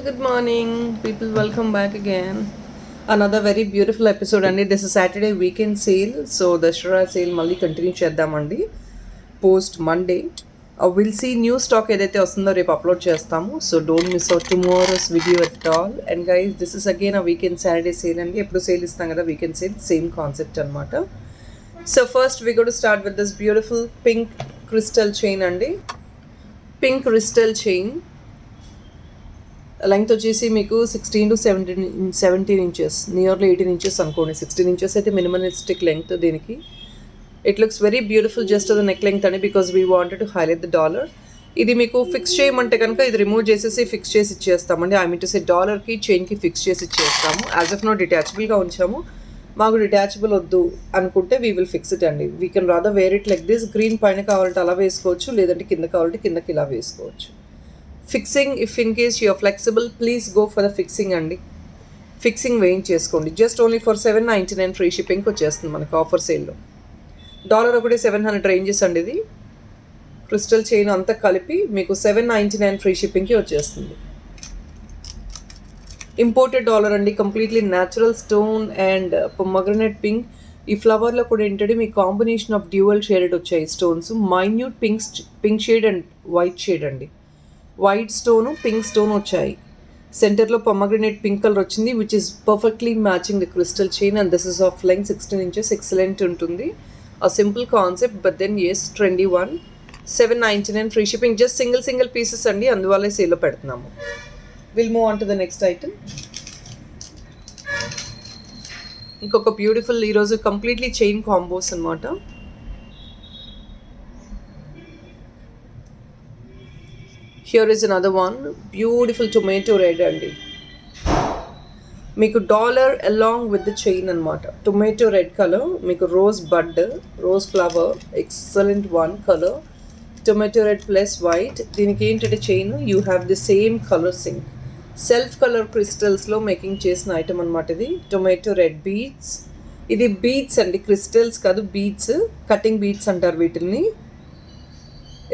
Good morning, people. Welcome back again. Another very beautiful episode, and this is Saturday weekend sale. So the Shura sale మళ్ళీ continue చేద్దామండి post Monday. Will see new stock ఏదైతే వస్తుందో రేపు upload చేస్తాము. So don't miss out tomorrow's video at all. And guys, this is again a weekend Saturday sale అండి. ఎప్పుడు sale ఇస్తాం కదా, వీకెండ్ సేల్ సేమ్ కాన్సెప్ట్ అనమాట. So first we go to start with this beautiful pink crystal chain అండి. Pink crystal chain length వచ్చేసి మీకు 16 to 17 inches, nearly 18 inches అనుకోండి. 16 inches అయితే మినిమలిస్టిక్ లెంగ్త్ దీనికి. It looks very beautiful just the neck length అని, because we wanted to highlight the dollar. ఇది మీకు fix చేయమంటే కనుక ఇది రిమూవ్ చేసేసి ఫిక్స్ చేసి ఇచ్చేస్తామండి. ఐ మీన్ టు సే డాలర్కి చైన్కి ఫిక్స్ చేసి ఇచ్చేస్తాము. యాజ్ ఆఫ్ నో డిటాచబుల్గా ఉంచాము. మాకు డిటాచబుల్ వద్దు అనుకుంటే వీ విల్ ఫిక్స్ ఇట్ అండి. We can rather wear it like this. Green పైన కావాలంటే అలా వేసుకోవచ్చు, లేదంటే కింద కావాలంటే కిందకి ఇలా వేసుకోవచ్చు. Fixing, if in case you're flexible, please go for the fixing అండి. ఫిక్సింగ్ వేయించేసుకోండి. జస్ట్ ఓన్లీ ఫర్ $799 ఫ్రీ షిప్పింగ్కి వచ్చేస్తుంది మనకి ఆఫర్ సేల్లో. డాలర్ ఒకటి 700 రేంజెస్ అండి. ఇది క్రిస్టల్ చైన్ అంతా కలిపి మీకు $799 ఫ్రీ షిప్పింగ్కి వచ్చేస్తుంది. ఇంపోర్టెడ్ డాలర్ అండి, completely natural stone and pomegranate pink. ఈ ఫ్లవర్లో కూడా ఏంటంటే మీ కాంబినేషన్ ఆఫ్ డ్యూయల్ షేడెడ్ వచ్చాయి stones. Minute pink shade and white shade అండి. వైట్ స్టోను, పింక్ స్టోన్ వచ్చాయి. సెంటర్లో పొమగ్రనేట్ పింక్ కలర్ వచ్చింది, which is perfectly matching the crystal chain. And this is of length 16 inches. Excellent ఉంటుంది. A simple concept, but then is trendy one. $799 free shipping. Just single pieces అండి, అందువల్లే సేల్లో పెడుతున్నాము. Will move on to the next item. ఇంకొక beautiful ఈరోజు completely chain combos అనమాట. Here is another one beautiful tomato red అండి. మీకు dollar along with the chain అనమాట. టొమాటో రెడ్ కలర్, మీకు rose bud, rose flower, excellent one colour. Tomato red plus white. దీనికి ఏంటంటే chain you have the same colour sync. Self colour క్రిస్టల్స్లో making చేసిన item అనమాట ఇది. Tomato red beads. ఇది beads అండి, క్రిస్టల్స్ కాదు, బీడ్స్. కటింగ్ బీడ్స్ అంటారు వీటిని.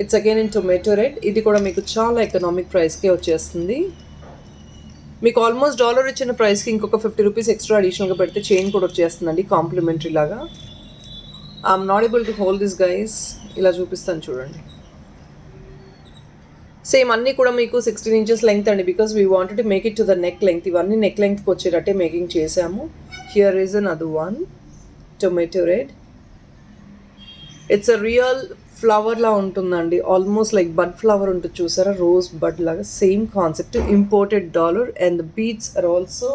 It's again in tomato red. ఇది కూడా మీకు చాలా ఎకనామిక్ ప్రైస్కే వచ్చేస్తుంది. మీకు ఆల్మోస్ట్ డాలర్ ఇచ్చిన ప్రైస్కి ఇంకొక ₹50 ఎక్స్ట్రా అడిషనల్గా పెడితే చైన్ కూడా వచ్చేస్తుందండి కాంప్లిమెంటరీ లాగా. I'm not able to hold this guys. ఇలా చూపిస్తాను చూడండి. సేమ్ అన్నీ కూడా మీకు 16 ఇంచెస్ లెంగ్త్ అండి, because we wanted to make it to the neck length. ఇవన్నీ నెక్ లెంగ్త్కి వచ్చేటట్టే మేకింగ్ చేసాము. Here is another one tomato red. It's a real flower లా ఉంటుందండి, ఆల్మోస్ట్ లైక్ బడ్ ఫ్లవర్ ఉంటుంది చూసారా, రోజ్ బడ్ లాగా. Same concept. Imported dollar and the beads are also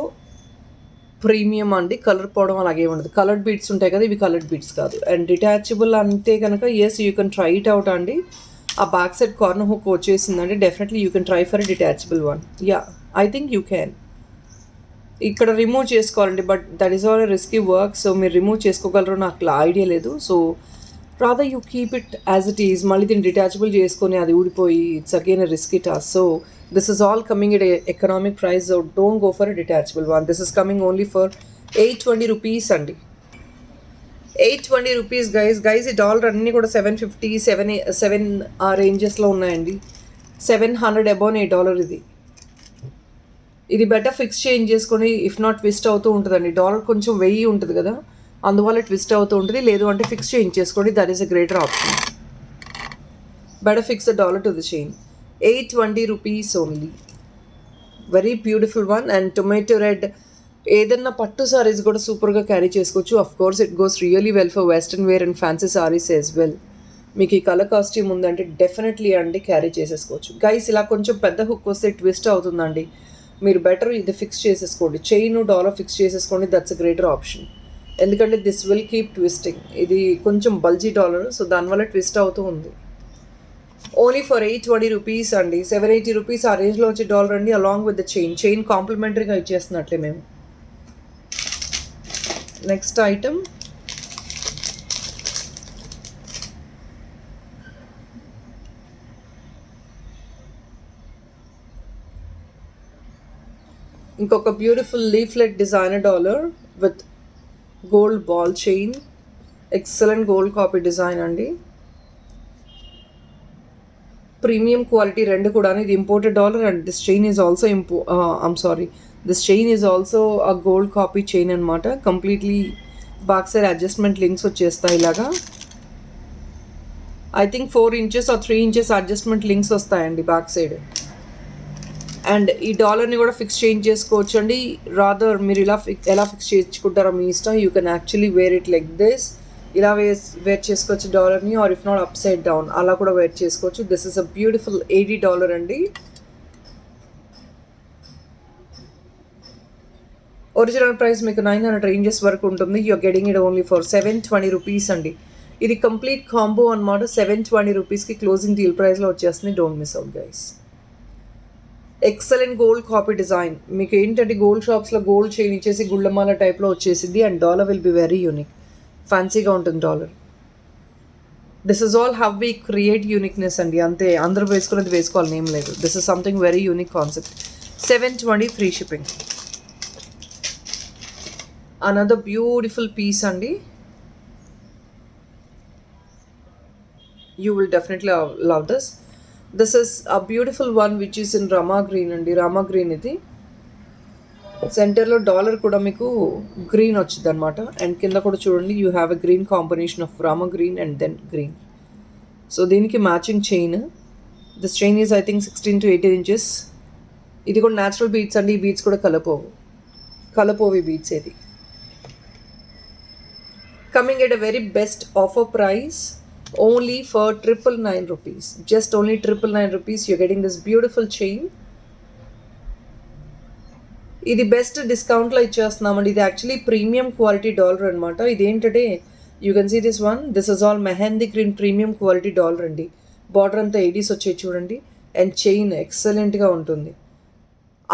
premium అండి. కలర్ పోవడం అలాగే ఉండదు. కలర్డ్ బీడ్స్ ఉంటాయి కదా, ఇవి కలర్డ్ బీడ్స్ కాదు. అండ్ డిటాచబుల్ అంటే కనుక yes you can try it out అండి. A back side corner hook వచ్చేసిందండి. Definitely you can try for detachable one. Ya, I think you can. ఇక్కడ రిమూవ్ చేసుకోవాలండి, but that is all risky work. So మీరు remove చేసుకోగలరో నాకు idea లేదు. So rather you keep it as it is. మళ్ళీ దీన్ని detachable చేసుకొని అది ఊడిపోయి it's again a risky task. So this is all coming at economic price. So don't go for a detachable one. This is coming only for $820 అండి. $820 guys. ఈ dollar అన్నీ కూడా 750, 7 ఆ రేంజెస్లో ఉన్నాయండి. 700 అబౌవ్ ఈ డాలర్ ఇది. ఇది బెటర్ ఫిక్స్ చేంజ్ చేసుకొని, ఇఫ్ నాట్ ట్విస్ట్ అవుతూ ఉంటుందండి. డాలర్ కొంచెం వెయ్యి ఉంటుంది కదా, అందువల్ల ట్విస్ట్ అవుతూ ఉంటుంది. లేదు అంటే ఫిక్స్ చేంజ్ చేసుకోండి, that is a greater option. Better fix the dollar to the chain. $820 only. Very beautiful one. And tomato red ఏదన్నా పట్టు సారీస్ కూడా సూపర్గా క్యారీ చేసుకోవచ్చు. Of course it goes really well for western wear and fancy saris as well. మీకు ఈ colour costume ఉందంటే definitely అండి carry చేసేసుకోవచ్చు. గైస్, ఇలా కొంచెం పెద్ద హుక్ వస్తే ట్విస్ట్ అవుతుందండి. మీరు బెటర్ ఇది ఫిక్స్ చేసేసుకోండి. చైన్ డాలర్ ఫిక్స్ చేసేసుకోండి, దట్స్ అ గ్రేటర్ ఆప్షన్. ఎందుకంటే దిస్ విల్ కీప్ ట్విస్టింగ్. ఇది కొంచెం బల్జీ డాలర్, సో దానివల్ల ట్విస్ట్ అవుతూ ఉంది. ఓన్లీ ఫర్ $820 అండి. $780 ఆ రేంజ్లో వచ్చే డాలర్ అండి, అలాంగ్ విత్ ద చైన్ కాంప్లిమెంటరీగా ఇచ్చేస్తున్నట్లే మేము. నెక్స్ట్ ఐటమ్ ఇంకొక beautiful leaflet designer dollar with gold ball chain. Excellent gold copy design అండి. ప్రీమియం క్వాలిటీ రెండు కూడా. ఇది imported dollar and this chain is also this chain is also a gold copy chain అనమాట. Completely back side adjustment links వచ్చేస్తాయి ఇలాగా. I think 4 inches or 3 inches adjustment links వస్తాయండి back side. And ఈ డాలర్ని కూడా fix change చేసుకోవచ్చు అండి. Rather మీరు ఎలా ఫిక్స్ చేసుకుంటారో మీ ఇష్టం. You can actually wear it like this. ఇలా వేర్ చేసుకోవచ్చు డాలర్ని, or if not upside down అలా కూడా వేర్ చేసుకోవచ్చు. దిస్ ఇస్ అ బ్యూటిఫుల్ $80 అండి. ఒరిజినల్ ప్రైస్ మీకు 900 ranges వరకు ఉంటుంది. You're getting it only for 720 rupees అండి. ఇది కంప్లీట్ కాంబో అనమాట. 720 rupeesకి క్లోజింగ్ డీల్ ప్రైస్లో వచ్చేస్తుంది. Don't miss out guys. Excellent gold copy design. మీకు ఏంటంటే గోల్డ్ షాప్స్లో గోల్డ్ చైన్ ఇచ్చేసి గుళ్ళమాల టైప్లో వచ్చేసింది. And dollar will be very unique. ఫ్యాన్సీగా ఉంటుంది dollar. This is all how we create uniqueness అండి. అంతే, అందరూ వేసుకునేది వేసుకోవాలని ఏం లేదు. This is something very unique concept. 720 free shipping. Another beautiful piece అండి. You will definitely love this. This is a beautiful one which is in Rama green అండి. Rama green ఇది. సెంటర్లో డాలర్ కూడా మీకు గ్రీన్ వచ్చింది అనమాట. అండ్ కింద కూడా చూడండి, you have a green combination of Rama green and then green. So దీనికి matching chain. This chain is I think 16 to 18 inches. ఇది కూడా న్యాచురల్ బీట్స్ అండి. ఈ బీట్స్ కూడా కలపోవి బీట్స్ ఇది. Coming at a very best offer price. Only for 999 rupees. Just only 999 rupees. You're getting this beautiful chain. ఇది best డిస్కౌంట్లో ఇచ్చేస్తున్నామండి. ఇది actually premium quality dollar అనమాట. ఇది ఏంటంటే you can see this one. This is all mehndi green premium quality dollar అండి. Border అంతా 80s వచ్చాయి చూడండి. అండ్ చైన్ ఎక్సలెంట్గా ఉంటుంది.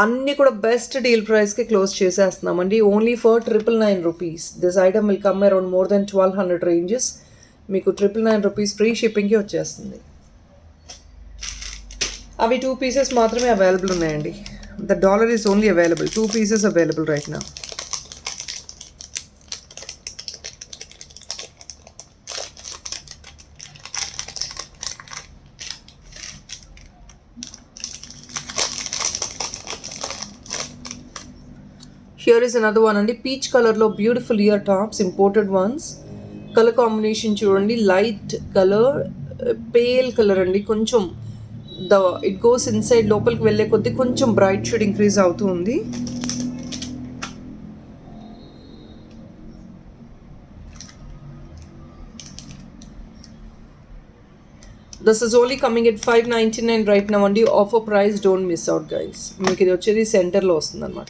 అన్నీ కూడా బెస్ట్ డీల్ ప్రైస్కి క్లోజ్ చేసేస్తున్నామండి. Only for 999 rupees. This item will come around more than 1200 ranges. మీకు 999 rupees ఫ్రీ షిప్పింగ్కి వచ్చేస్తుంది. అవి 2 pieces మాత్రమే అవైలబుల్ ఉన్నాయండి. The dollar is only available 2 pieces available right now. Here is another one అండి. Peach కలర్లో beautiful ear tops, imported once. Colour combination చూడండి, light colour, pale colour అండి. కొంచెం ఇట్ గోస్ ఇన్సైడ్, లోపలికి వెళ్ళే కొద్దీ కొంచెం బ్రైట్ షేడ్ ఇంక్రీజ్ అవుతూ ఉంది. This is only coming at 599 right now అండి. Offer price, don't miss out guys. మీకు ఇది వచ్చేది సెంటర్లో వస్తుంది అనమాట.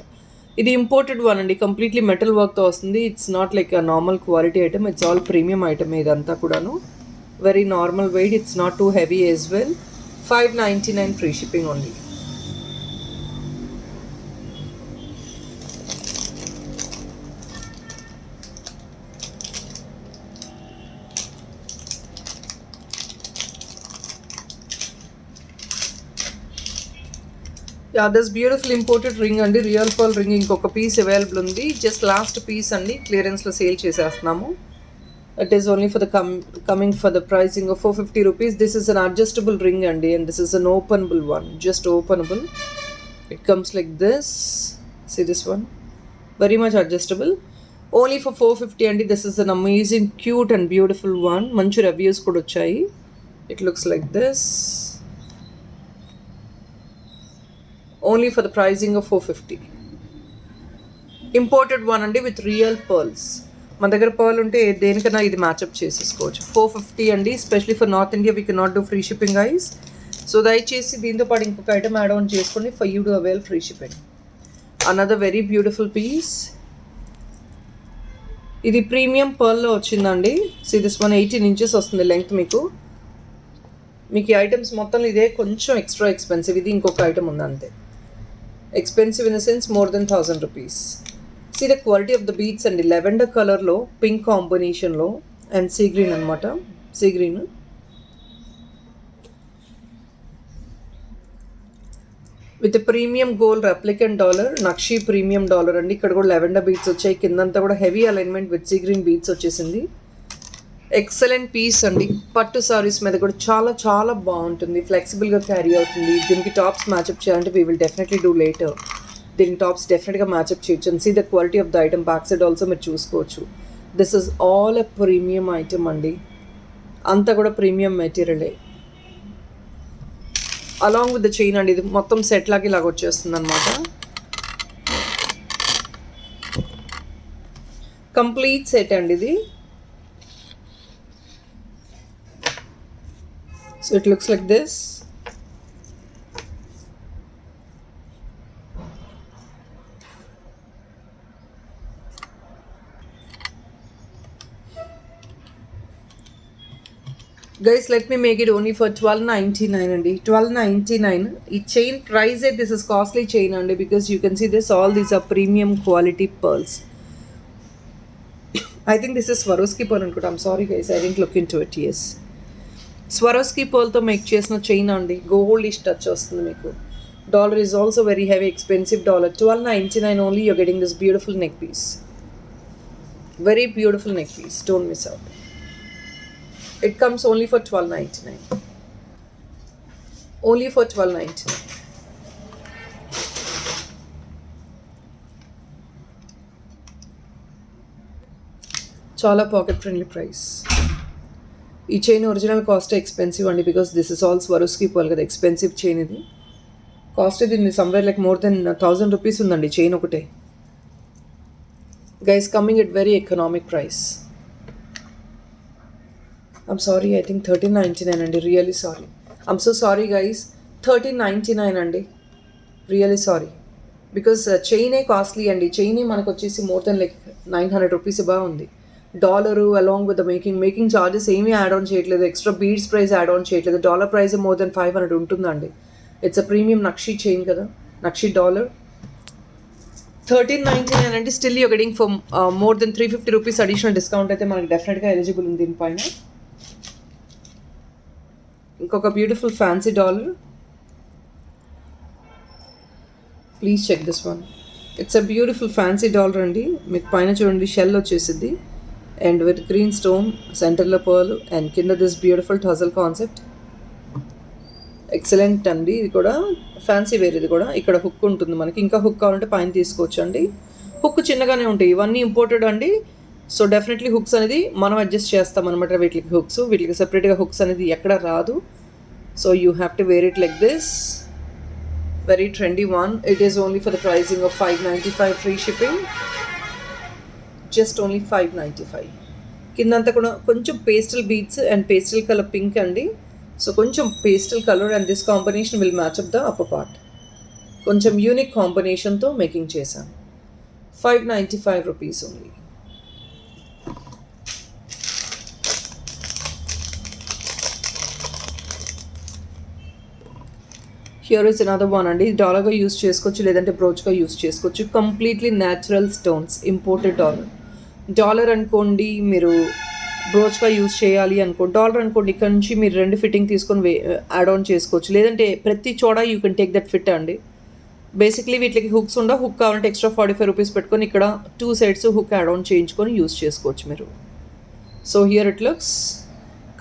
ఇది ఇంపోర్టెడ్ వన్ అండి. కంప్లీట్లీ మెటల్ వర్క్తో వస్తుంది. It's not like a normal quality item. It's all premium item ఇదంతా కూడాను. Very normal weight. It's not too heavy as well. 599 free shipping only. This beautiful imported ring అండి. Real pearl ring ఇంకొక piece available ఉంది. Just last piece అండి. క్లియరెన్స్లో sale చేసేస్తున్నాము. It is only for the coming for the pricing of 450 rupees. This is an adjustable ring అండి. And this is an openable one. Just openable. It comes like this. See this one. Very much adjustable. Only for 450 అండి. This is an amazing cute and beautiful one. మంచి reviews కూడా వచ్చాయి. It looks like this. Only for the pricing of 450. Imported one అండి with real pearls. మన దగ్గర pearl ఉంటే దేనికైనా ఇది మ్యాచ్అప్ చేసేసుకోవచ్చు. 450 అండి. Specially for North India we can not do free shipping ఐస్. సో దయచేసి దీంతో పాటు ఇంకొక ఐటమ్ యాడ్ ఆన్ చేసుకోండి for you to avail free shipping. Another very beautiful piece. ఇది ప్రీమియం పర్ల్లో వచ్చిందండి. సో దిస్ 18 inches వస్తుంది లెంగ్త్. మీకు ఈ ఐటమ్స్ మొత్తం ఇదే, కొంచెం ఎక్స్ట్రా ఎక్స్పెన్సివ్. ఇది ఇంకొక ఐటమ్ ఉంది అంతే. Expensive in a sense, more than 1000 rupees. See the quality of the beads and lavender color lo, pink combination lo, and sea green anamata. Sea green. With a premium gold replicant dollar, Nakshi premium dollar and ikkada kuda lavender beads vachayi. Kindanta kuda heavy alignment with sea green beads vachesindi. Excellent piece అండి. పట్టు సారీస్ మీద కూడా చాలా చాలా బాగుంటుంది, ఫ్లెక్సిబుల్గా carry అవుతుంది. దీనికి tops match up చేయాలంటే we will definitely do later. దీనికి టాప్స్ డెఫినెట్గా మ్యాచప్ చేయొచ్చు. And see the quality of the item back side also మీరు చూసుకోవచ్చు. This is all a premium item అండి, అంతా కూడా ప్రీమియం మెటీరియలే. అలాంగ్ విత్ ద చైన్ అండి, ఇది మొత్తం సెట్ లాగా ఇలాగ వచ్చేస్తుంది అనమాట. కంప్లీట్ సెట్ అండి ఇది. So it looks like this. Guys, let me make it only for $12.99 అండి. $12.99. ఈ chain price this is costly chain అండి, because you can see this all these are premium quality pearls. I think this is Swarovski pearl అనుకుంటా. I'm sorry guys, I didn't look into it. Yes, Swarovski pearlతో make చేసిన chain అండి, goldish touch వస్తుంది మీకు. Dollar is also very heavy expensive dollar. $12.99 only you're getting this beautiful neck piece. Very beautiful neck piece, don't miss out. It comes only for $12.99. Only for $12.99. చాలా pocket friendly price. ఈ chain original cost expensive అండి, because this is all Swarovski pearl కదా, expensive chain ఇది. Cost ఇది somewhere like more than 1000 rupees ఉందండి chain ఒకటే. Guys coming at very economic price. I'm sorry, I think $13.99 అండి, really sorry. I'm so sorry guys, $13.99 అండి, really sorry. Because చైనే costly అండి. చైనే మనకు వచ్చేసి మోర్ దెన్ లైక్ 900 రూపీస్ బాగా ఉంది. Dollar along with the making charges ఏమీ add on చేయట్లేదు, extra beads price add on చేయట్లేదు. డాలర్ ప్రైస్ మోర్ దెన్ 500 ఉంటుందండి. It's a premium nakshi chain కదా, నక్షి డాలర్. $13.99 అంటే still you getting for more than 350 rupees additional discount అయితే మనకి డెఫినెట్గా eligible ఉంది దీనిపైన. ఇంకొక beautiful fancy dollar, please check this one. It's a beautiful fancy dollar అండి. మీకు పైన చూడండి షెల్ వచ్చేసింది, అండ్ విత్ గ్రీన్ స్టోన్, సెంటర్లో పర్ల్, అండ్ కింద దిస్ బ్యూటిఫుల్ టజల్ కాన్సెప్ట్. ఎక్సలెంట్ అండి, ఇది కూడా ఫ్యాన్సీ వేర్. ఇది కూడా ఇక్కడ హుక్ ఉంటుంది మనకి, ఇంకా హుక్ కావాలంటే పైన తీసుకోవచ్చు అండి. హుక్ చిన్నగానే ఉంటాయి, ఇవన్నీ ఇంపోర్టెడ్ అండి. సో డెఫినెట్లీ హుక్స్ అనేది మనం అడ్జస్ట్ చేస్తాం అనమాట. వీటికి హుక్స్, వీటికి సెపరేట్గా హుక్స్ అనేది ఎక్కడ రాదు. So you have to wear it like this. Very trendy one. It is only for the pricing of $5.95 free shipping. Just only $5.95. కిందంతా కూడా కొంచెం pastel beads and pastel colour pink అండి. సో కొంచెం pastel colour and this combination will match up the upper part. కొంచెం unique కాంబినేషన్తో making చేశాను. $5.95 rupees only. Here is another one అండి. డాలర్గా యూస్ చేసుకోవచ్చు, లేదంటే బ్రోచ్గా యూస్ చేసుకోవచ్చు. Completely natural stones, imported dollar. Dollar అనుకోండి, మీరు బ్రోచ్గా యూస్ చేయాలి అనుకో, డాలర్ అనుకోండి, ఇక్కడ నుంచి మీరు 2 ఫిట్టింగ్ తీసుకొని యాడ్ ఆన్ చేసుకోవచ్చు, లేదంటే ప్రతి చోట you can take that fit అండి. బేసిక్లీ వీటికి హుక్స్ ఉండవు. హుక్ కావాలంటే ఎక్స్ట్రా 45 రూపీస్ పెట్టుకొని ఇక్కడ 2 సైడ్స్ హుక్ యాడ్ ఆన్ చేయించుకొని యూస్ చేసుకోవచ్చు మీరు. So here it looks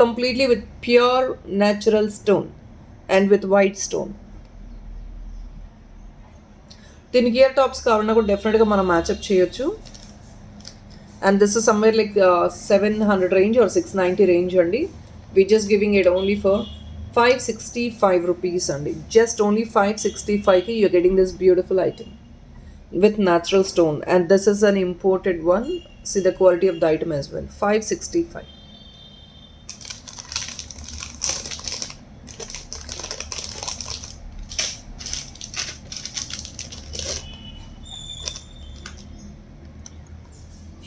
completely with pure natural stone and with white stone. దీనికి ఇయర్ టాప్స్ కావాలన్నా కూడా డెఫినెట్గా మనం మ్యాచప్ చేయొచ్చు. And this is somewhere like 700 range or 690 range అండి. We just giving it only for $565 rupees అండి. Just only 565కి you're getting this beautiful item with natural stone. And this is an imported one. See the quality of the item as well. $565.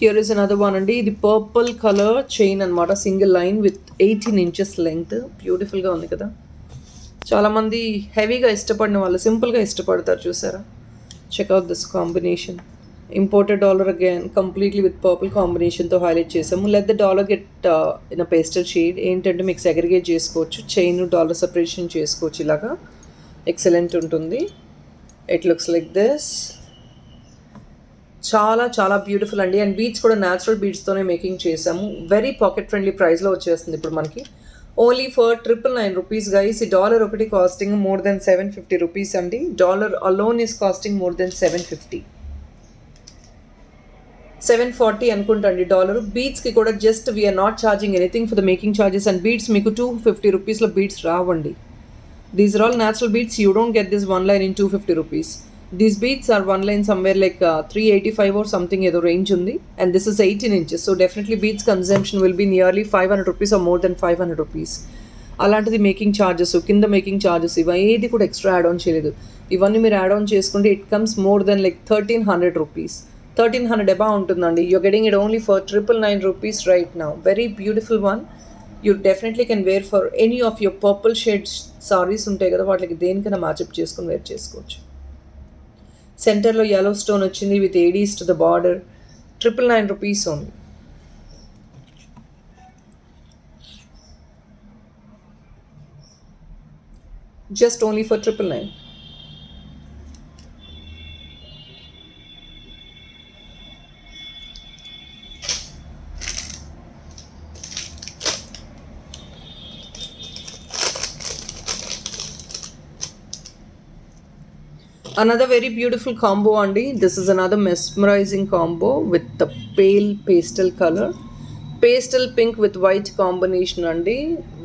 Here is another one అండి. ఇది purple colour chain అనమాట, single line with 18 inches length. బ్యూటిఫుల్గా ఉంది కదా. చాలామంది హెవీగా ఇష్టపడిన వాళ్ళు సింపుల్గా ఇష్టపడతారు, చూసారా. Checkout this combination. Imported dollar again completely with purple కాంబినేషన్తో హైలైట్ చేసాము. Let the dollar get in a pastel shade. ఏంటంటే మీకు సెగ్రిగేట్ చేసుకోవచ్చు, చైన్ డాలర్ సపరేషన్ చేసుకోవచ్చు. ఇలాగా ఎక్సలెంట్ ఉంటుంది. It looks like this. చాలా చాలా బ్యూటిఫుల్ అండి. అండ్ బీడ్స్ కూడా న్యాచురల్ బీడ్స్తోనే మేకింగ్ చేసాము. వెరీ పాకెట్ ఫ్రెండ్లీ ప్రైస్లో వచ్చేస్తుంది ఇప్పుడు మనకి. Only for 999 rupees guys. ఈ డాలర్ ఒకటి కాస్టింగ్ మోర్ దెన్ 750 రూపీస్ అండి. Dollar alone is costing more than 750, 740 అనుకుంటా అండి డాలర్. బీడ్స్కి కూడా just we're not charging anything for the making charges. And beads మీకు 250 రూపీస్లో బీడ్స్ రావండి. These are all natural beads. You don't get this one line in 250 rupees. These beads are one line somewhere like 385 or something ఏదో range ఉంది. And this is 18 inches. So definitely beads consumption will be nearly 500 rupees or more than 500 rupees. అలాంటిది making charges, కింద making charges ఇవి ఏది కూడా extra add on చేయలేదు. ఇవన్నీ మీరు యాడ్ ఆన్ చేసుకుంటే it comes more than like 1300 rupees. 1300 above ఉంటుందండి. You're getting it only for 999 rupees right now. Very beautiful one. You definitely can wear for any of your purple shades saris ఉంటాయి కదా, వాటికి దేనికైనా మ్యాచప్ చేసుకుని వేర్ చేసుకోవచ్చు. సెంటర్లో yellow stone వచ్చింది with Aedes to the border. 999 rupees only. Just only for 999. Another very beautiful combo అండి. This is another mesmerizing combo with the pale pastel color. Pastel pink with white combination అండి.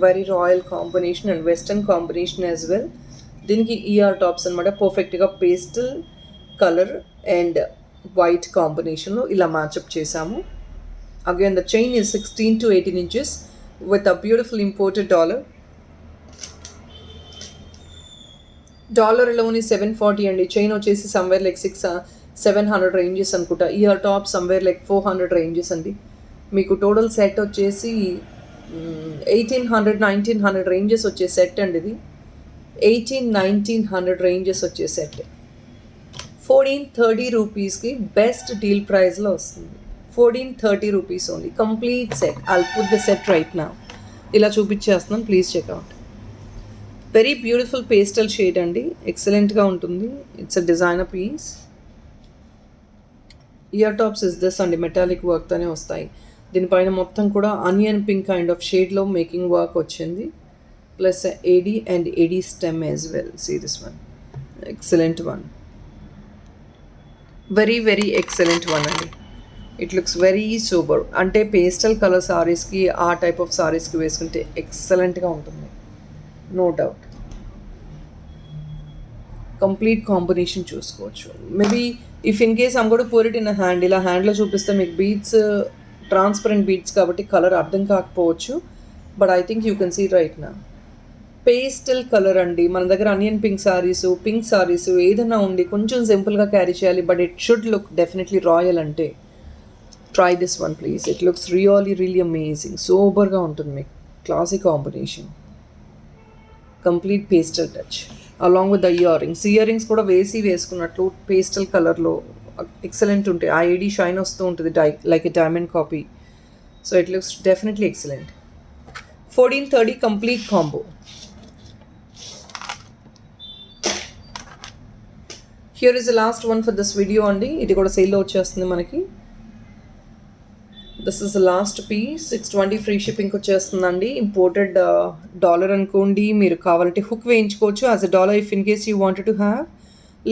Very royal combination and western combination as well. దీనికి ER tops అనమాట. పర్ఫెక్ట్గా pastel colour and white కాంబినేషన్లో ఇలా మ్యాచప్ చేసాము. Again the chain is 16 to 18 inches with a beautiful imported dollar. Dollar alone 740 అండి. Chain వచ్చేసి somewhere like 700 ranges అనుకుంటా. Year top somewhere like 400 ranges అండి. మీకు టోటల్ సెట్ వచ్చేసి 1800-1900 రేంజెస్ వచ్చే సెట్ అండి. ఇది 1800-1900 రేంజెస్ వచ్చే సెట్ 1430 రూపీస్కి బెస్ట్ డీల్ ప్రైస్లో వస్తుంది. 1430 rupees only complete set. I'll put the set right now. ఇలా చూపించేస్తున్నాను, please check out. Very beautiful pastel shade అండి. ఎక్సలెంట్గా ఉంటుంది. It's a designer piece. Ear tops is this అండి. మెటాలిక్ వర్క్తోనే వస్తాయి. దీనిపైన మొత్తం కూడా ఆనియన్ పింక్ కైండ్ ఆఫ్ షేడ్లో మేకింగ్ వర్క్ వచ్చింది. Plus AD and AD stem as well. See this one. Excellent one. Very very excellent one అండి. It looks very super. అంటే పేస్టల్ కలర్ సారీస్కి, ఆ టైప్ ఆఫ్ సారీస్కి వేసుకుంటే ఎక్సలెంట్గా ఉంటుంది. No doubt. కంప్లీట్ కాంబినేషన్ చూసుకోవచ్చు. Maybe if in case I'm కూడా పూర్ ఇట్ ఇన్ హ్యాండ్, ఇలా హ్యాండ్లో చూపిస్తే మీకు బీడ్స్ ట్రాన్స్పరెంట్ బీడ్స్ కాబట్టి కలర్ అర్థం కాకపోవచ్చు. But I think you can see right నా. పేస్టల్ కలర్ అండి. మన దగ్గర అనియన్ పింక్ సారీస్ ఏదైనా ఉండి కొంచెం సింపుల్గా క్యారీ చేయాలి, but it should look definitely royal. అంటే try this one please. It looks really amazing. సూపర్గా ఉంటుంది మీకు. Classy combination. Complete pastel touch along with the earrings కూడా వేసుకున్నట్లు పేస్టల్ కలర్లో ఎక్సలెంట్ ఉంటాయి. ఆ ఏడీ షైన్ వస్తూ ఉంటుంది like a diamond copy. So it looks definitely excellent. 1430 complete combo. Here is the last one for this video అండి. ఇది కూడా సేల్లో వచ్చేస్తుంది మనకి. This is the last piece. 620 free షిప్పింగ్కి వచ్చేస్తుందండి. ఇంపోర్టెడ్ డాలర్ అనుకోండి. మీరు కావాలంటే హుక్ వేయించుకోవచ్చు as a dollar if in case you wanted to have.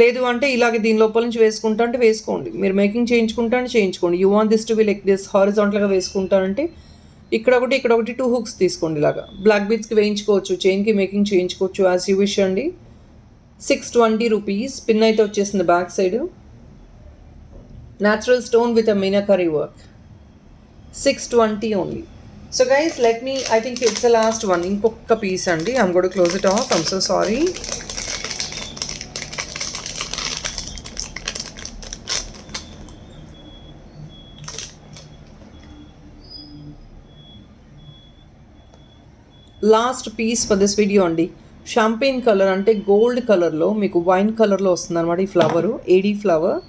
లేదు అంటే ఇలాగే దీని లోపల నుంచి వేసుకుంటా అంటే వేసుకోండి. మీరు మేకింగ్ చేయించుకుంటా అంటే చేయించుకోండి. You want this to be like this హారిజాంటల్గా వేసుకుంటారంటే ఇక్కడ ఒకటి 2 హుక్స్ తీసుకోండి. ఇలాగా బ్లాక్ బీడ్స్కి వేయించుకోవచ్చు, చైన్కి మేకింగ్ చేయించుకోవచ్చు యాజ్ యూ విష్ అండి. 620 రూపీస్. పిన్ అయితే వచ్చేసింది back side. Natural stone with a meenakari work. 620 only. So guys I think it's the last one. ఇంకొక పీస్ అండి. I'm going to close it off. I'm so sorry. Last piece for this video అండి. Champagne colour అంటే gold కలర్లో మీకు wine కలర్లో వస్తుంది అనమాట. ఈ ఫ్లవరు ఏడీ ఫ్లవర్.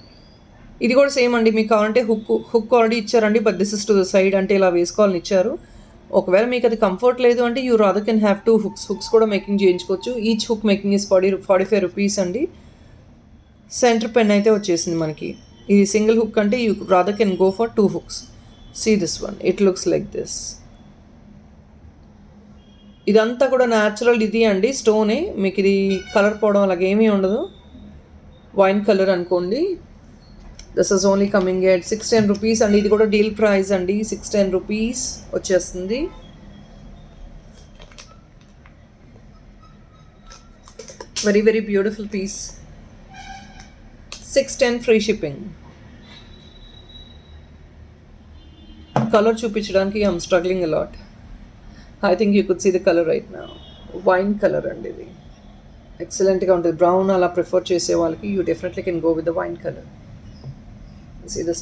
ఇది కూడా సేమ్ అండి. మీకు కావాలంటే హుక్ ఆల్రెడీ ఇచ్చారండి, but this is to the side అంటే ఇలా వేసుకోవాలని ఇచ్చారు. ఒకవేళ మీకు అది కంఫర్ట్ లేదు అంటే you rather can have 2 hooks కూడా మేకింగ్ చేయించుకోవచ్చు. Each hook making is 45 rupees అండి. సెంటర్ పెన్ అయితే వచ్చేసింది మనకి. ఇది సింగిల్ హుక్ అంటే you rather can go for 2 hooks. See this one, it looks like this. ఇదంతా కూడా న్యాచురల్ ఇది అండి, స్టోనే. మీకు ఇది కలర్ పోవడం అలాగే ఏమీ ఉండదు, వైన్ కలర్ అనుకోండి. This is only coming at 610 rupees అండి. ఇది కూడా డీల్ ప్రైస్ అండి, 610 రూపీస్ వచ్చేస్తుంది. Very very beautiful piece. 610 free shipping. Colour చూపించడానికి I'm struggling a lot. I think you could see the colour right now. Wine colour అండి ఇది, ఎక్సలెంట్గా ఉంటుంది. బ్రౌన్ అలా ప్రిఫర్ చేసే వాళ్ళకి you definitely can go with the wine colour. See the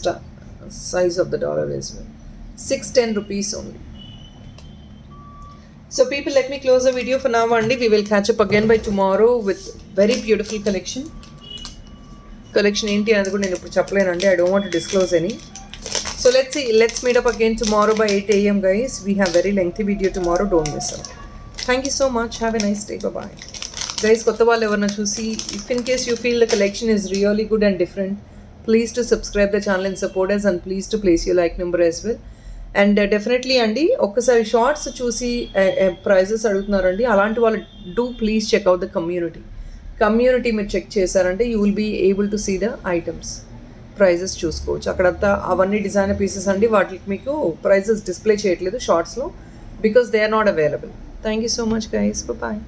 size of the dollar as well. 610 rupees only. So people, let me close the video for now అండి. We will catch up again by tomorrow with very beautiful collection. Collection ఏంటి అనేది కూడా నేను ఇప్పుడు చెప్పలేనండి. I don't want to disclose any. So let's meet up again tomorrow by 8 AM guys. We have very lengthy video tomorrow, don't miss out. Thank you so much. Have a nice day. Bye bye. Guys, కొత్త వాళ్ళు ఎవరైనా చూసి, if in case you feel the collection is really good and different, please to subscribe the channel and support us, and please to place your like number as well. And definitely అండి, ఒక్కసారి shorts చూసి prices అడుగుతున్నారండి, అలాంటి వాళ్ళు do please check out the community మీరు check చేశారంటే you will be able to see the items, prizes చూసుకోవచ్చు. అక్కడంతా అవన్నీ డిజైనర్ పీసెస్ అండి, వాటికి మీకు ప్రైజెస్ డిస్ప్లే చేయట్లేదు షార్ట్స్లో, because they are not available. Thank you so much guys, bye.